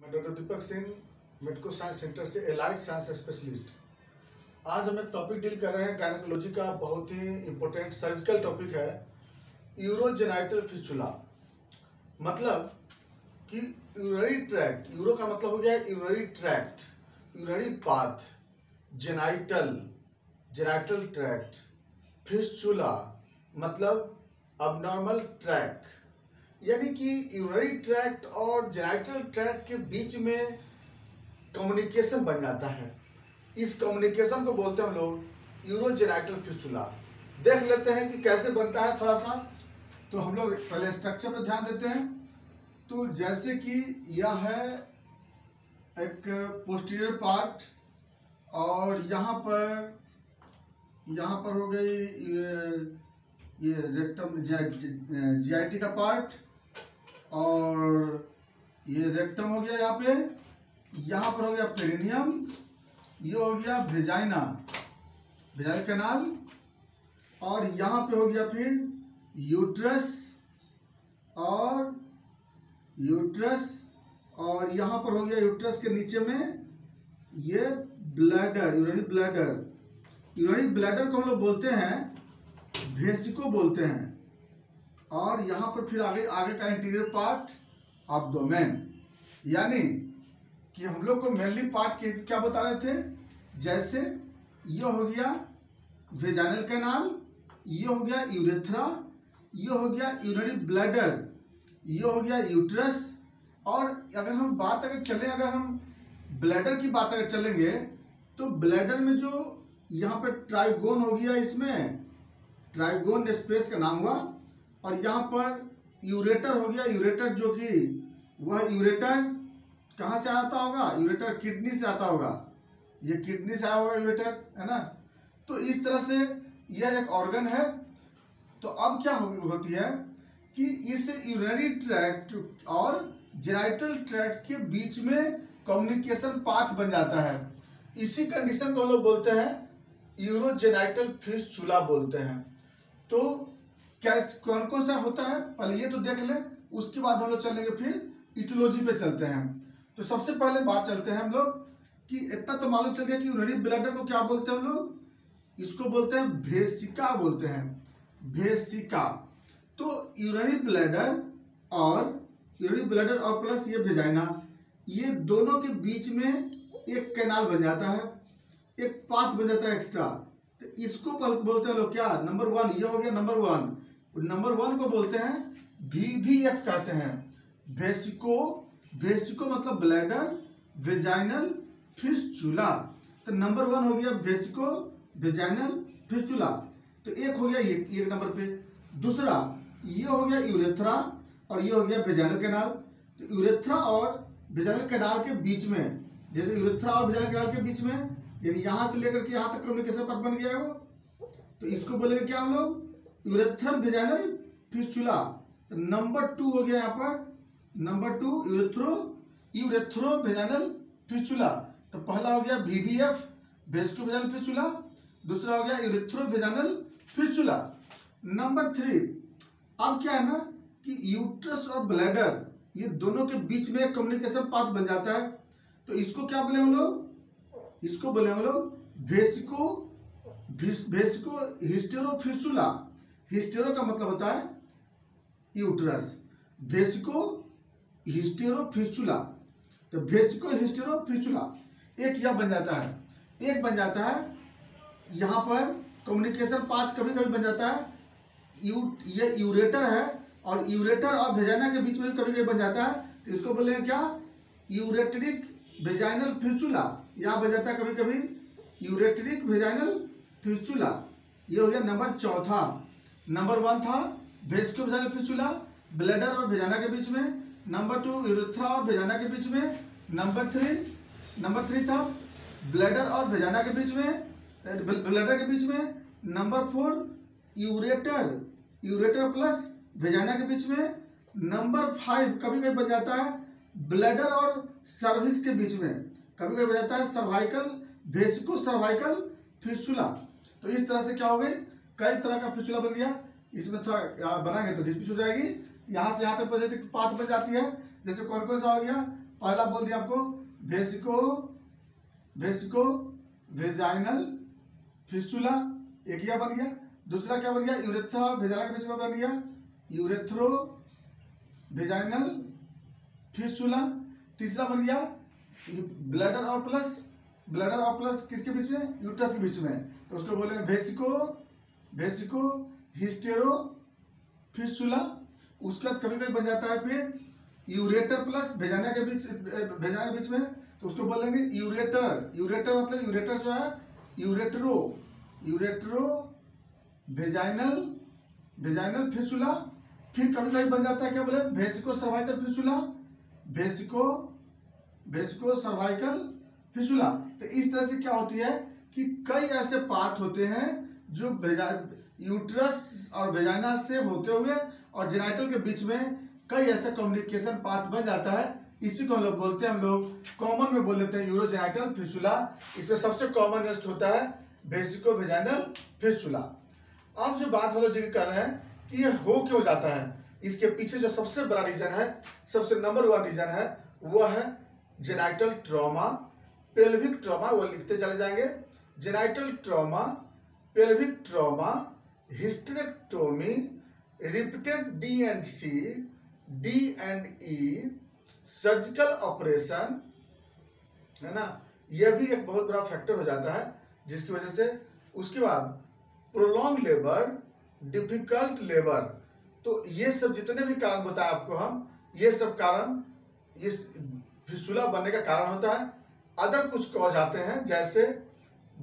Doctor Deepak Singh, medico science centre से allied science specialist. आज हम एक टॉपिक डील कर रहे हैं गायनेकोलॉजी का, बहुत ही इंपॉर्टेंट सर्जिकल टॉपिक है, यूरोजेनाइटल फिस्टुला। मतलब कि यूरिनरी ट्रैक्ट, यूरो का मतलब हो गया urinary tract, urinary path, genital tract, fistula मतलब अबनॉर्मल ट्रैक, यानी कि यूरिनरी ट्रैक्ट और जेनाइटल ट्रैक्ट के बीच में कम्युनिकेशन बन जाता है। इस कम्युनिकेशन को बोलते हैं हम लोग यूरोजेनाइटल फिस्टुला। देख लेते हैं कि कैसे बनता है थोड़ा सा। तो हम लोग पहले स्ट्रक्चर पर ध्यान देते हैं। तो जैसे कि यह है एक पोस्टीरियर पार्ट और यहाँ पर हो गई ये रेक्टम जीआईटी का पार्ट, और ये रेक्टम हो गया यहाँ पर हो गया पेरिनियम, ये हो गया वेजाइनल कैनाल, और यहाँ पे हो गया फिर यूट्रस और यहाँ पर हो गया यूट्रस के नीचे में ये ब्लैडर, यूरिनरी ब्लैडर को हम लोग बोलते हैं वेसिको बोलते हैं। और यहाँ पर फिर आगे का इंटीरियर पार्ट एब्डोमेन, यानी कि हम लोग को मेनली पार्ट के क्या बता रहे थे, जैसे ये हो गया वेजाइनल कैनाल, ये हो गया यूरेथ्रा, ये हो गया यूरिनरी ब्लैडर, ये हो गया यूट्रस। और अगर हम ब्लैडर की बात अगर चलेंगे तो ब्लैडर में जो यहाँ पे ट्राइगोन हो गया, इसमें ट्राइगोन स्पेस का नाम हुआ, और यहाँ पर यूरेटर हो गया, यूरेटर जो कि वह यूरेटर कहाँ से आता होगा, यूरेटर किडनी से आता होगा, ये किडनी से आया होगा यूरेटर, है ना। तो इस तरह से यह एक ऑर्गन है। तो अब क्या होती है कि इस यूरिनरी ट्रैक्ट और जेनाइटल ट्रैक्ट के बीच में कम्युनिकेशन पाथ बन जाता है। इसी कंडीशन को हम लोग बोलते हैं यूरोजेनाइटल फिस्टुला बोलते हैं। तो क्या कौन सा होता है, पहले ये तो देख लें, उसके बाद हम लोग चलेंगे फिर इटियोलॉजी पे चलते हैं। तो सबसे पहले बात चलते हैं हम लोग कि इतना तो मालूम चल गया कि यूरिनरी ब्लैडर को क्या बोलते हैं हम लोग, इसको बोलते हैं वेसिका बोलते हैं, वेसिका। तो यूरिनरी ब्लैडर और प्लस ये वेजाइना, ये दोनों के बीच में एक कैनाल बन जाता है, एक पाथ बन जाता है एक्स्ट्रा। तो इसको बोलते हैं लोग क्या, नंबर 1, ये हो गया नंबर 1। नंबर 1 को बोलते हैं VVF कहते हैं, वेसिको मतलब ब्लैडर वेजाइनल फिस्टुला। तो नंबर 1 हो गया वेसिको वेजाइनल फिस्टुला। तो एक हो गया एक नंबर पे। दूसरा ये हो गया यूरेथ्रा और ये हो गया वेजाइनल कैनाल। तो यूरेथ्रा और वेजाइनल कैनाल के बीच में, जैसे यूरेथ्रा और वेजाइनल कैनाल के बीच में, यानी यहाँ से लेकर के यहाँ तक कम्युनिकेशन पथ बन गया है वो, तो इसको बोलेंगे क्या हम लोग, यूरेथ्रल वेजाइनल फिस्टुला। तो नंबर 2 हो गया यहाँ पर, नंबर 2 यूरेथ्रो वेजाइनल फिस्टुला। तो पहला हो गया VVF वेसिको वेजाइनल फिस्टुला, दूसरा हो गया यूरेथ्रो वेजाइनल फिस्टुला। नंबर 3, अब क्या है ना कि यूट्रस और ब्लैडर ये दोनों के बीच में कम्युनिकेशन पाथ बन जाता है। तो इसको क्या बोले हम लोग, इसको बोले हम लोग वेसिको हिस्टेरो फिस्टुला। हिस्टेरो का मतलब होता है यूट्रस, वेसिको हिस्टेरो फिस्टुला। तो वेसिको हिस्टेरो फिस्टुला एक यह बन जाता है, एक बन जाता है यहाँ पर कम्युनिकेशन पाथ कभी कभी बन जाता है। ये यूरेटर है और यूरेटर और वेजाइना के बीच में कभी कभी बन जाता है। तो इसको बोलेंगे क्या, यूरेटरिक वेजाइनल फिस्टुला, यहाँ बन जाता है कभी कभी यूरेटरिक वेजाइनल फिस्टुला। ये हो गया नंबर 4। नंबर 1 था वेसिको वेजाइनल फिस्टुला, ब्लैडर और वेजाइना के बीच में। नंबर 2 यूरेथ्रा और वेजाइना के बीच में। नंबर 3 था ब्लैडर और वेजाइना के बीच में, ब्लैडर के बीच में। नंबर 4 यूरेटर प्लस वेजाइना के बीच में। नंबर 5 कभी कभी बन जाता है ब्लैडर और सर्विक्स के बीच में, कभी कभी बन जाता है सर्वाइकल, वेसिको सर्वाइकल फिस्टुला। तो इस तरह से क्या हो गई, कई तरह का फिस्टुला बन गया। इसमें थोड़ा बनाएंगे तो घिसपिच हो जाएगी। यहाँ से यहाँ तक पाथ बन जाती है। जैसे कौन कौन सा हो गया, पहला बोल दिया आपको वेसिको वेजाइनल फिस्टुला, एक यह बन गया। दूसरा क्या बन गया, यूरेथ्रा और वेजाइना के बीच में बन गया यूरेथ्रो वेजाइनल फिस्टुला। तीसरा बन गया ब्लैडर और प्लस किसके बीच में, यूट्रस के बीच में, तो उसको बोलेंगे वेसिको हिस्टेरो फिस्टुला। उसके बाद कभी कभी बन जाता है फिर यूरेटर प्लस वेजाइना के बीच में, तो उसको बोलेंगे यूरेटर मतलब यूरेटर जो है यूरेट्रो वेजाइनल फिस्टुला। फिर कभी कभी बन जाता है क्या बोले, vesico cervical fistula, vesico cervical fistula. तो इस तरह से क्या होती है कि कई ऐसे पाथ होते हैं जो यूट्रस और वेजाइना से होते हुए और जेनाइटल के बीच में कई ऐसे कम्युनिकेशन पाथ बन जाता है। इसी को हम लोग बोलते हैं, हम लोग कॉमन में बोल देते हैं यूरोजेनाइटल फिस्टुला। इसमें सबसे कॉमनेस्ट होता है वेसिको वेजाइनल फिस्टुला। अब जो बात हम लोग जिक्र कर रहे हैं कि ये हो क्यों जाता है, इसके पीछे जो सबसे बड़ा रीजन है, सबसे नंबर 1 रीजन है, वह है जेनाइटल ट्रॉमा, पेल्विक ट्रॉमा। वो लिखते चले जाएंगे, genital trauma, pelvic trauma, hysterectomy, repeated D&E, surgical operation, है ना, यह भी एक बहुत बड़ा फैक्टर हो जाता है जिसकी वजह से। उसके बाद प्रोलॉन्ग लेबर, डिफिकल्ट लेबर, तो ये सब जितने भी कारण बताए आपको हम, ये सब कारण इस फिस्टुला बनने का कारण होता है। अदर कुछ कॉज आते हैं जैसे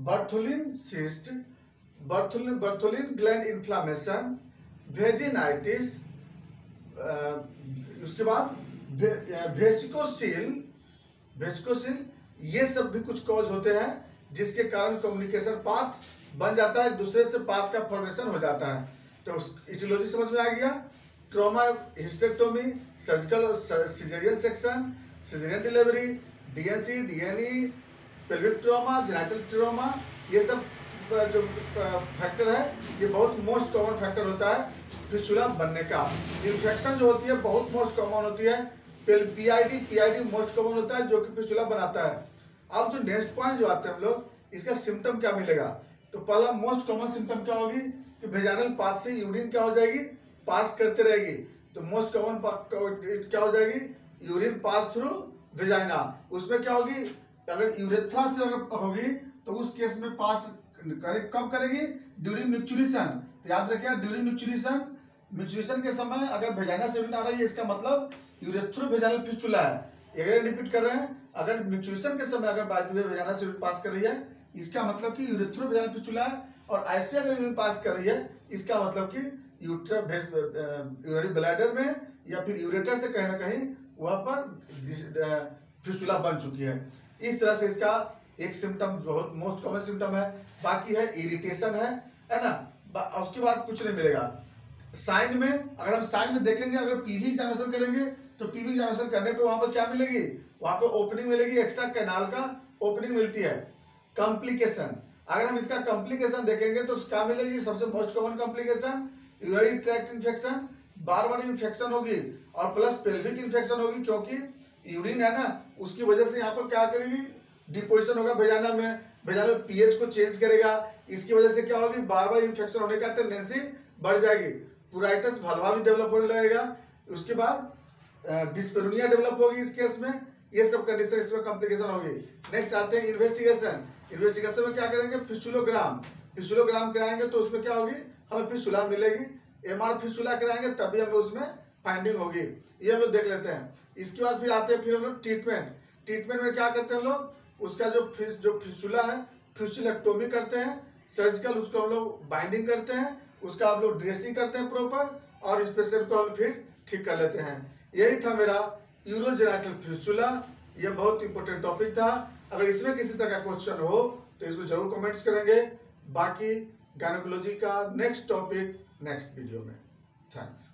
Bartholin cyst, Bartholin gland inflammation, vaginitis, उसके बाद वेसिकोसिल, ये सब भी कुछ कॉज होते हैं जिसके कारण कम्युनिकेशन पाथ बन जाता है, दूसरे से पाथ का फॉर्मेशन हो जाता है। तो इटियोलॉजी समझ में आ गया, trauma, hysterectomy, surgical caesarean section, caesarean delivery, DNC, DNE, pelvic trauma, genital trauma, ये सब जो फैक्टर है ये बहुत मोस्ट कॉमन फैक्टर होता है फिस्टुला बनने का। इन्फेक्शन जो होती है बहुत मोस्ट कॉमन होती है, PID मोस्ट कॉमन होता है जो कि फिस्टुला बनाता है। अब जो नेक्स्ट पॉइंट जो आते हैं हम लोग, इसका सिम्टम क्या मिलेगा, तो पहला मोस्ट कॉमन सिम्टम क्या होगी कि वेजाइनल पाथ से यूरिन क्या हो जाएगी, पास करते रहेगी। तो मोस्ट कॉमन क्या हो जाएगी, यूरिन पास थ्रू वेजाइना। उसमें क्या होगी, अगर यूरेथ्रा से अगर होगी तो उस केस में पास कब करेगी, ड्यूरिंग मिक्चुरेशन। तो याद रखिए ड्यूरिंग मिक्चुरेशन के समय अगर वेजाइना से यूरिन आ रही है, इसका मतलब यूरेथ्रो वेजाइनल फिस्टुला है। अगर रिपीट कर रहे हैं, अगर मिक्चुरेशन के समय अगर बात हुई वेजाइना से यूरिन पास कर रही है, इसका मतलब कि यूरेथ्रो वेजाइनल फिस्टुला है। और ऐसे अगर यूरिन पास कर रही है, इसका मतलब कि यूरिनरी ब्लैडर में या फिर यूरेटर से कहीं ना कहीं वहां पर फिस्टुला बन चुकी है। इस तरह से इसका एक सिम्टम बहुत मोस्ट कॉमन सिम्टम है। बाकी है इरिटेशन है ना, उसके बाद कुछ नहीं मिलेगा। साइन में अगर हम साइन में देखेंगे, अगर पीवी एग्जामिनेशन करेंगे तो पीवी एग्जामिनेशन करने पे वहां पर क्या मिलेगी, वहां पर ओपनिंग मिलेगी, एक्स्ट्रा कैनाल का ओपनिंग मिलती है। कॉम्प्लिकेशन, अगर हम इसका कॉम्प्लिकेशन देखेंगे तो क्या मिलेगी, सबसे most common complication urinary tract infection, बार इन्फेक्शन होगी और प्लस पेल्विक इन्फेक्शन होगी, क्योंकि यूरिन है ना, उसकी वजह से यहाँ पर क्या करेगी, डिपोजिशन होगा वेजाइना में, वेजाइना पीएच को चेंज करेगा। इसकी वजह से क्या होगी, बार इन्फेक्शन होने का टेंडेंसी बढ़ जाएगी। पुराइटस वल्वा भी डेवलप होने लगेगा। उसके बाद डिस्पेरोनिया डेवलप होगी इस केस में। ये सब कंडीशन इसमें कॉम्प्लिकेशन होगी। नेक्स्ट आते हैं इन्वेस्टिगेशन। इन्वेस्टिगेशन में क्या करेंगे, फिस्टुलोग्राम कराएंगे तो उसमें क्या होगी, हमें फिस्टुला मिलेगी। MR फिस्टुला कराएंगे तभी हमें उसमें फाइंडिंग होगी। ये हम लोग देख लेते हैं। इसके बाद फिर आते हैं फिर हम लोग ट्रीटमेंट में क्या करते हैं हम लोग, उसका जो फिस्टुला है फिस्टुलेक्टोमी करते हैं, सर्जिकल उसको हम लोग बाइंडिंग करते हैं, उसका हम लोग ड्रेसिंग करते हैं प्रॉपर, और इस पेशेंट को हम फिर ठीक कर लेते हैं। यही था मेरा यूरोजेनाइटल फिस्टुला। ये बहुत इंपॉर्टेंट टॉपिक था। अगर इसमें किसी तरह का क्वेश्चन हो तो इसमें जरूर कमेंट्स करेंगे। बाकी गायनेकोलॉजी का नेक्स्ट टॉपिक नेक्स्ट वीडियो में। थैंक्स।